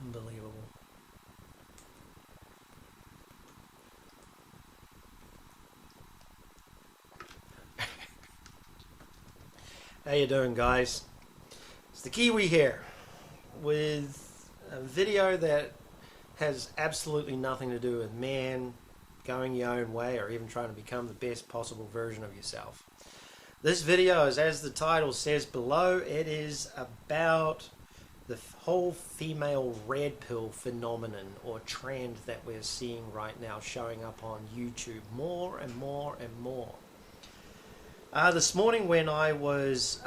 Unbelievable. How you doing, guys? It's the Kiwi here with a video that has absolutely nothing to do with man going your own way or even trying to become the best possible version of yourself. This video is, as the title says below, it is about the whole female red pill phenomenon or trend that we're seeing right now showing up on YouTube more and more and more. This morning when I was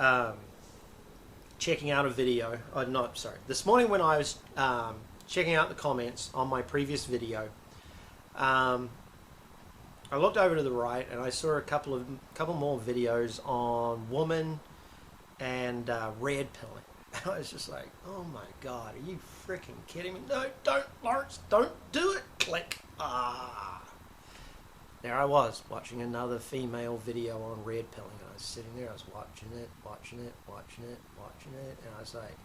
checking out a video, this morning when I was checking out the comments on my previous video, I looked over to the right and I saw a couple more videos on woman and red pilling. And I was just like, oh my God, are you freaking kidding me? No, don't, Lawrence, don't do it. Click. There I was, watching another female video on red pilling, and I was sitting there, I was watching it, and I was like,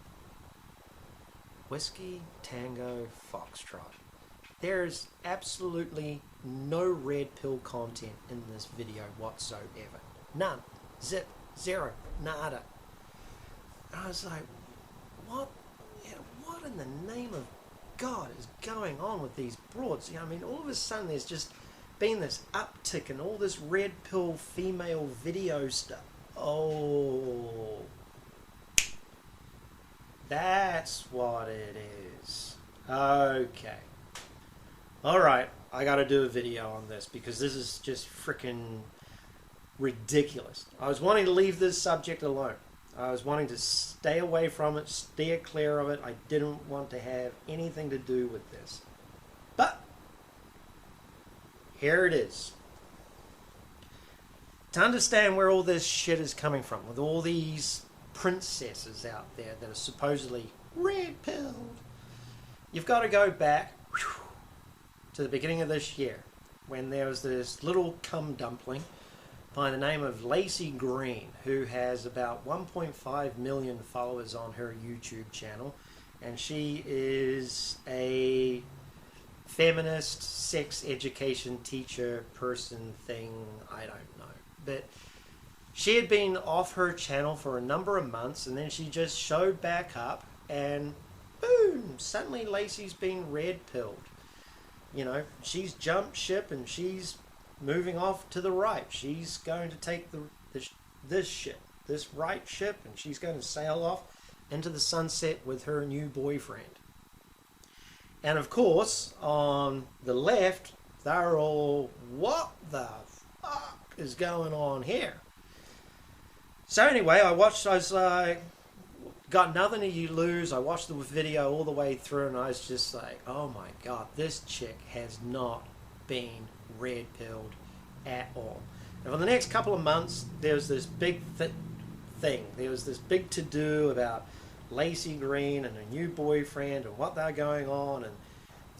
Whiskey, Tango, Foxtrot. There's absolutely no red pill content in this video whatsoever. None. Zip. Zero. Nada. And I was like, what in the name of God is going on with these broads? You know, I mean, all of a sudden there's just been this uptick in all this red pill female video stuff. Oh, that's what it is. Okay. Alright, I gotta do a video on this because this is just freaking ridiculous. I was wanting to leave this subject alone. I was wanting to stay away from it, steer clear of it. I didn't want to have anything to do with this. But here it is. To understand where all this shit is coming from, with all these princesses out there that are supposedly red-pilled, you've got to go back to the beginning of this year, when there was this little cum dumpling by the name of Lacey Green, who has about 1.5 million followers on her YouTube channel, and she is a feminist sex education teacher person thing, I don't know. But she had been off her channel for a number of months, and then she just showed back up, and boom, suddenly Lacey's been red-pilled. You know, she's jumped ship and she's moving off to the right. She's going to take this right ship, and she's going to sail off into the sunset with her new boyfriend. And of course, on the left, they're all, what the fuck is going on here? So anyway, I was like, got nothing to lose. I watched the video all the way through, and I was just like, oh my God, this chick has not been red-pilled at all. And for the next couple of months, there was this big thing. There was this big to-do about Lacey Green and her new boyfriend and what they're going on, and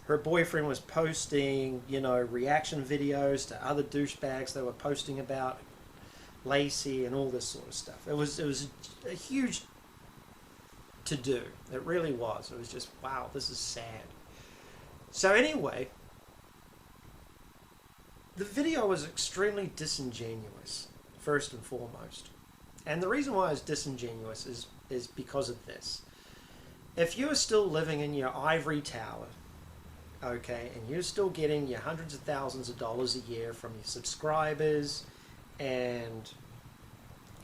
her boyfriend was posting, you know, reaction videos to other douchebags that were posting about Lacey and all this sort of stuff. It was a huge to-do. It really was. It was just, wow, this is sad. So anyway, the video was extremely disingenuous, first and foremost. And the reason why it's disingenuous is because of this. If you're still living in your ivory tower, okay, and you're still getting your hundreds of thousands of dollars a year from your subscribers and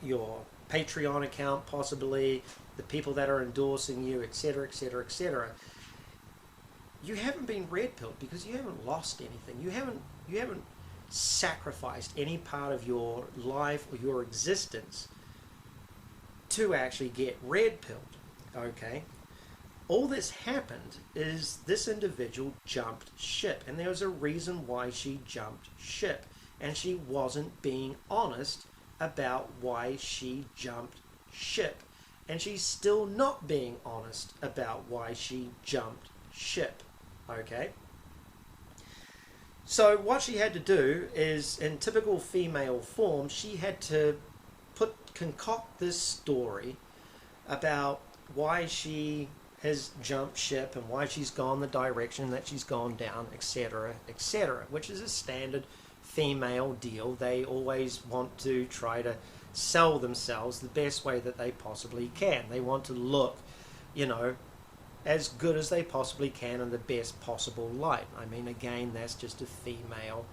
your Patreon account, possibly, the people that are endorsing you, etc., etc., etc., you haven't been red-pilled because you haven't lost anything. You haven't sacrificed any part of your life or your existence to actually get red-pilled, okay? All this happened is this individual jumped ship, and there was a reason why she jumped ship, and she wasn't being honest about why she jumped ship, and she's still not being honest about why she jumped ship, okay? So what she had to do is, in typical female form, she had to concoct this story about why she has jumped ship and why she's gone the direction that she's gone down, etc., etc., which is a standard female deal. They always want to try to sell themselves the best way that they possibly can. They want to look, as good as they possibly can in the best possible light. I mean, again, that's just a female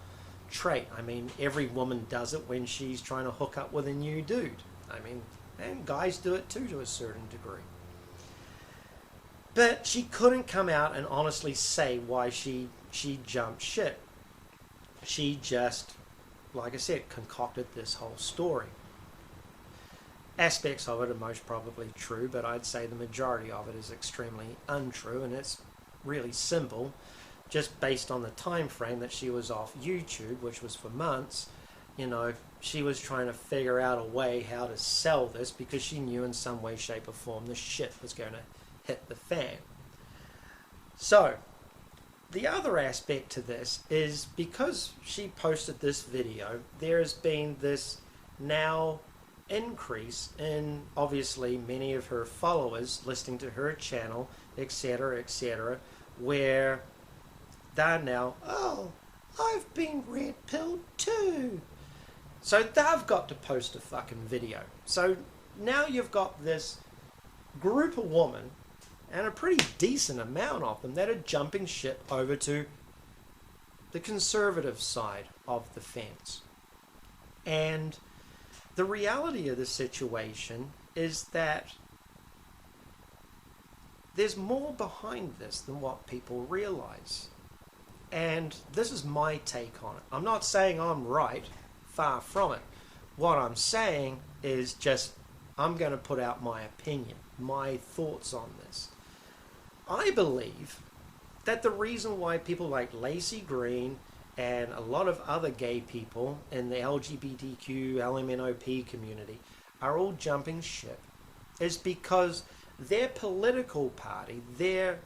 trait. I mean, every woman does it when she's trying to hook up with a new dude. I mean, and guys do it too to a certain degree. But she couldn't come out and honestly say why she jumped ship. She just, like I said, concocted this whole story. Aspects of it are most probably true, but I'd say the majority of it is extremely untrue, and it's really simple. Just based on the time frame that she was off YouTube, which was for months, she was trying to figure out a way how to sell this because she knew in some way, shape or form the shit was going to hit the fan. So, the other aspect to this is because she posted this video, there has been this now increase in obviously many of her followers listening to her channel, etc., etc., where they're now, oh, I've been red pilled too. So they've got to post a fucking video. So now you've got this group of women, and a pretty decent amount of them, that are jumping ship over to the conservative side of the fence. And the reality of the situation is that there's more behind this than what people realize. And this is my take on it. I'm not saying I'm right, far from it. What I'm saying is just, I'm going to put out my opinion, my thoughts on this. I believe that the reason why people like Lacey Green and a lot of other gay people in the LGBTQ, LMNOP community are all jumping ship is because their political party, their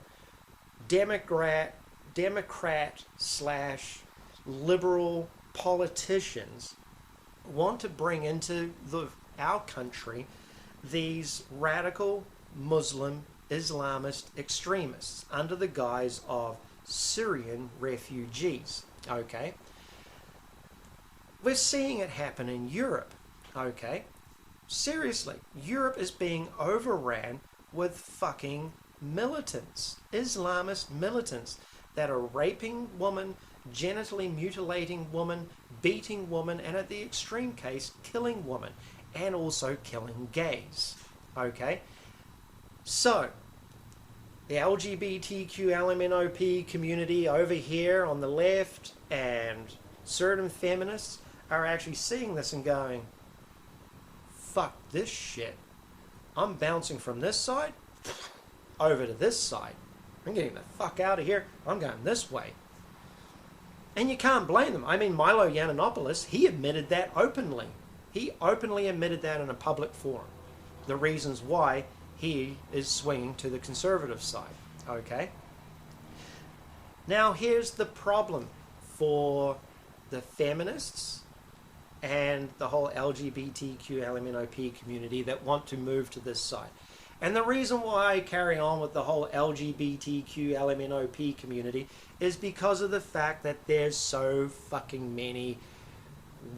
Democrat / liberal politicians want to bring into our country these radical Muslim Islamist extremists under the guise of Syrian refugees. Okay, we're seeing it happen in Europe. Okay, seriously, Europe is being overran with fucking militants, Islamist militants that are raping women, genitally mutilating women, beating women, and at the extreme case, killing women, and also killing gays. Okay, so the LGBTQ LMNOP community over here on the left and certain feminists are actually seeing this and going, fuck this shit. I'm bouncing from this side over to this side. I'm getting the fuck out of here. I'm going this way. And you can't blame them. I mean, Milo Yiannopoulos, he admitted that openly. He openly admitted that in a public forum. The reasons why he is swinging to the conservative side. Okay? Now, here's the problem for the feminists and the whole LGBTQ LMNOP community that want to move to this side. And the reason why I carry on with the whole LGBTQ LMNOP community is because of the fact that there's so fucking many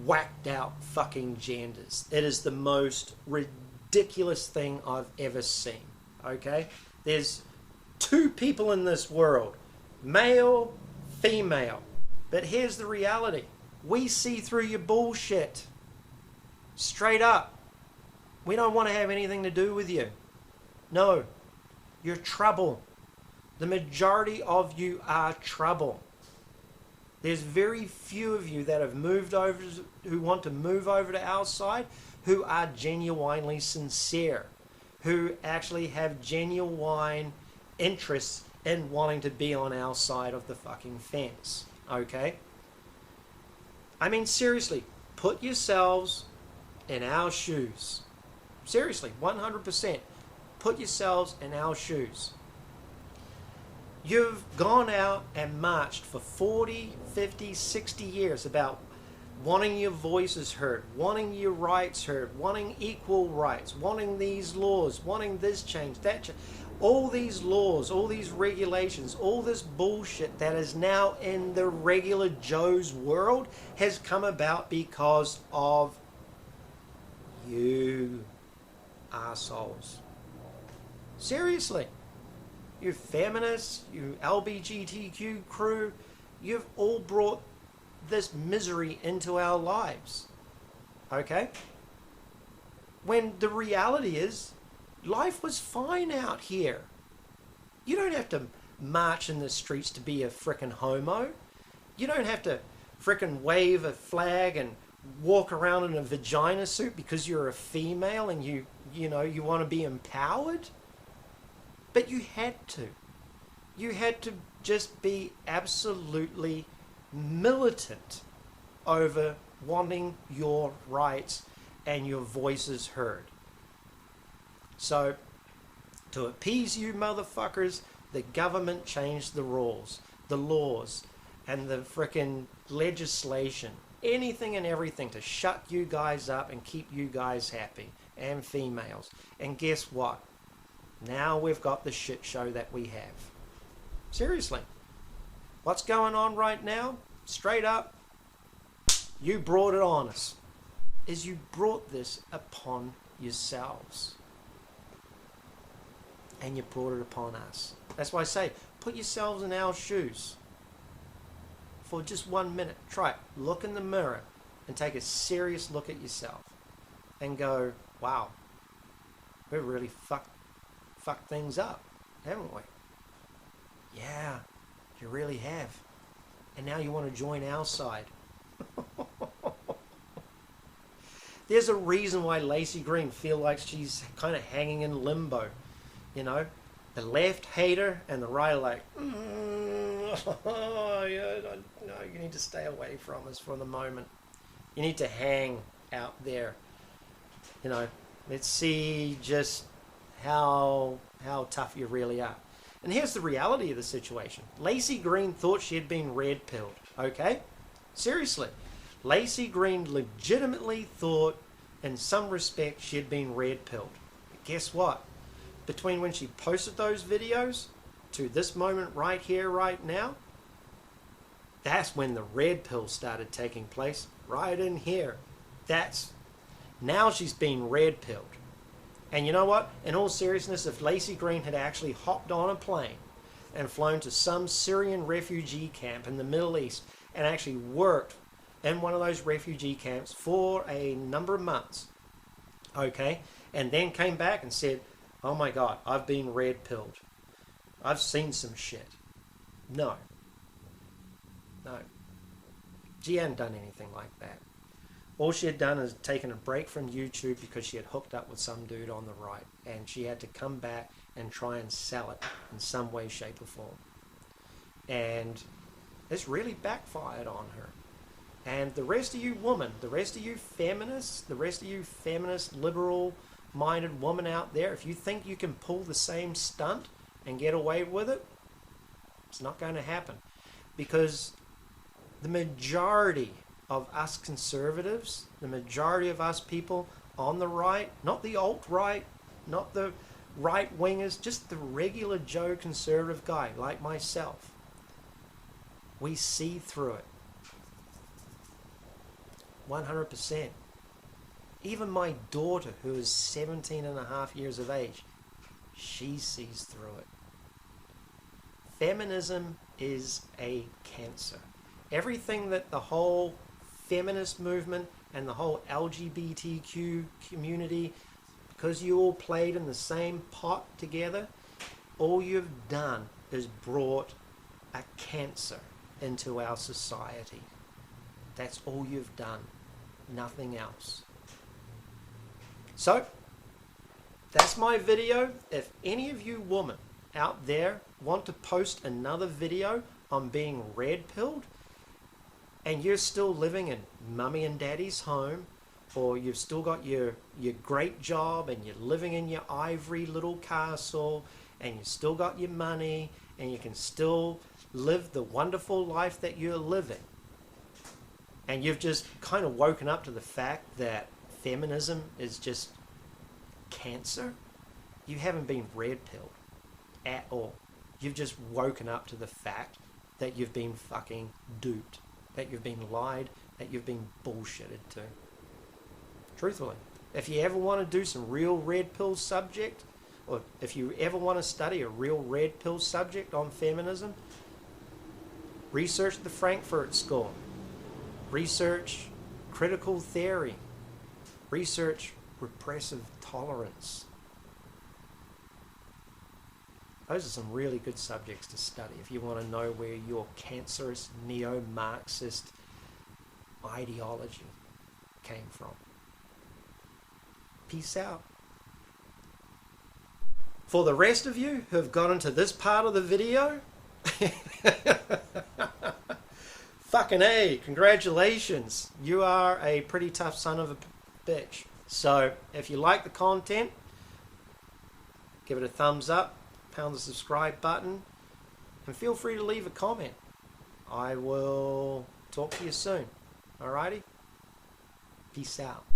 whacked out fucking genders. It is the most ridiculous thing I've ever seen. Okay? There's two people in this world. Male, female. But here's the reality. We see through your bullshit. Straight up. We don't want to have anything to do with you. No. You're trouble. The majority of you are trouble. There's very few of you that have moved over, who want to move over to our side, who are genuinely sincere, who actually have genuine interests in wanting to be on our side of the fucking fence. Okay? I mean, seriously, put yourselves in our shoes. Seriously, 100%. Put yourselves in our shoes. You've gone out and marched for 40, 50, 60 years about wanting your voices heard, wanting your rights heard, wanting equal rights, wanting these laws, wanting this change, that change. All these laws, all these regulations, all this bullshit that is now in the regular Joe's world has come about because of you assholes. Seriously. You feminists, you LGBTQ crew, you've all brought this misery into our lives. Okay? When the reality is, life was fine out here. You don't have to march in the streets to be a frickin' homo. You don't have to frickin' wave a flag and walk around in a vagina suit because you're a female and you want to be empowered. But you had to. You had to just be absolutely militant over wanting your rights and your voices heard. So, to appease you motherfuckers, the government changed the rules, the laws, and the frickin' legislation, anything and everything to shut you guys up and keep you guys happy, and females. And guess what? Now we've got the shit show that we have. Seriously. What's going on right now? Straight up, you brought it on us. Is you brought this upon yourselves. And you brought it upon us. That's why I say, put yourselves in our shoes. For just 1 minute. Try it. Look in the mirror and take a serious look at yourself. And go, wow, we've really fucked things up, haven't we? Yeah, you really have. And now you want to join our side. There's a reason why Lacey Green feels like she's kind of hanging in limbo. You know, the left hate her and the right are like, oh, yeah, no, you need to stay away from us for the moment. You need to hang out there. You know, let's see just how tough you really are. And here's the reality of the situation. Lacey Green thought she had been red-pilled, okay? Seriously. Lacey Green legitimately thought, in some respect, she had been red-pilled. But guess what? Between when she posted those videos to this moment right here, right now, that's when the red pill started taking place, right in here. Now she's being red-pilled. And you know what? In all seriousness, if Lacey Green had actually hopped on a plane and flown to some Syrian refugee camp in the Middle East and actually worked in one of those refugee camps for a number of months, okay, and then came back and said, oh my God, I've been red-pilled. I've seen some shit. No. She hadn't done anything like that. All she had done is taken a break from YouTube because she had hooked up with some dude on the right, and she had to come back and try and sell it in some way, shape or form. And it's really backfired on her. And the rest of you women, the rest of you feminists, the rest of you feminist, liberal-minded women out there, if you think you can pull the same stunt and get away with it, it's not going to happen. Because the majority of us conservatives, the majority of us people on the right, not the alt-right, not the right-wingers, just the regular Joe conservative guy like myself, we see through it. 100%. Even my daughter, who is 17 and a half years of age, she sees through it. Feminism is a cancer. Everything that the whole feminist movement and the whole LGBTQ community, because you all played in the same pot together, all you've done is brought a cancer into our society. That's all you've done. Nothing else. So, that's my video. If any of you women out there want to post another video on being red-pilled, and you're still living in mummy and daddy's home, or you've still got your great job and you're living in your ivory little castle and you still got your money and you can still live the wonderful life that you're living, and you've just kind of woken up to the fact that feminism is just cancer, you haven't been red-pilled. at all. You've just woken up to the fact that you've been fucking duped, that you've been lied, that you've been bullshitted to. Truthfully. If you ever want to do some real red pill subject, or if you ever want to study a real red pill subject on feminism, research the Frankfurt School. Research critical theory. Research repressive tolerance. Those are some really good subjects to study if you want to know where your cancerous neo-Marxist ideology came from. Peace out. For the rest of you who have gotten to this part of the video, fucking A, congratulations. You are a pretty tough son of a bitch. So, if you like the content, give it a thumbs up, pound the subscribe button, and feel free to leave a comment. I will talk to you soon. Alrighty? Peace out.